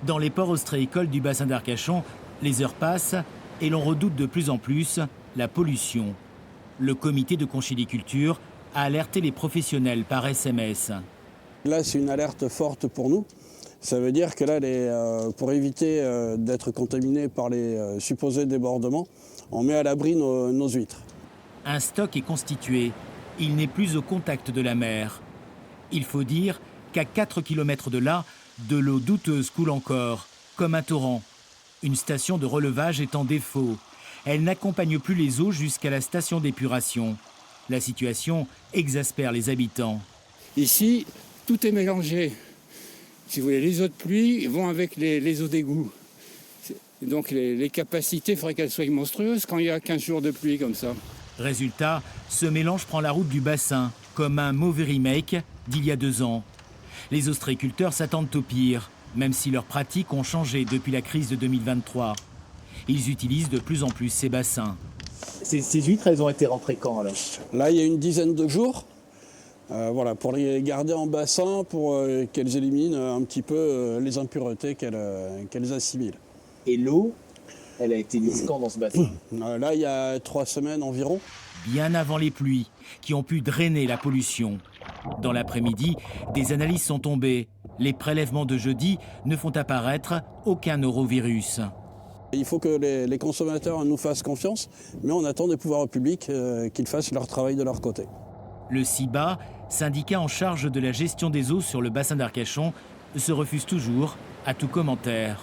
Dans les ports ostréicoles du bassin d'Arcachon, les heures passent et l'on redoute de plus en plus la pollution. Le comité de conchyliculture a alerté les professionnels par SMS. Là, c'est une alerte forte pour nous. Ça veut dire que là, pour éviter d'être contaminé par les supposés débordements, on met à l'abri nos huîtres. Un stock est constitué. Il n'est plus au contact de la mer. Il faut dire qu'à 4 km de là, de l'eau douteuse coule encore, comme un torrent. Une station de relevage est en défaut. Elle n'accompagne plus les eaux jusqu'à la station d'épuration. La situation exaspère les habitants. Ici, tout est mélangé. Si vous voulez, les eaux de pluie vont avec les eaux d'égout. Donc les capacités, il faudrait qu'elles soient monstrueuses quand il y a 15 jours de pluie comme ça. Résultat, ce mélange prend la route du bassin, comme un mauvais remake d'il y a 2 ans. Les ostréiculteurs s'attendent au pire, même si leurs pratiques ont changé depuis la crise de 2023. Ils utilisent de plus en plus ces bassins. Ces huîtres, elles ont été rentrées quand alors? Là, il y a une dizaine de jours, voilà, pour les garder en bassin, pour qu'elles éliminent un petit peu les impuretés qu'elles assimilent. Et l'eau, elle a été mise quand dans ce bassin? Là, il y a 3 semaines environ. Bien avant les pluies, qui ont pu drainer la pollution. Dans l'après-midi, des analyses sont tombées. Les prélèvements de jeudi ne font apparaître aucun norovirus. Il faut que les consommateurs nous fassent confiance, mais on attend des pouvoirs publics qu'ils fassent leur travail de leur côté. Le CIBA, syndicat en charge de la gestion des eaux sur le bassin d'Arcachon, se refuse toujours à tout commentaire.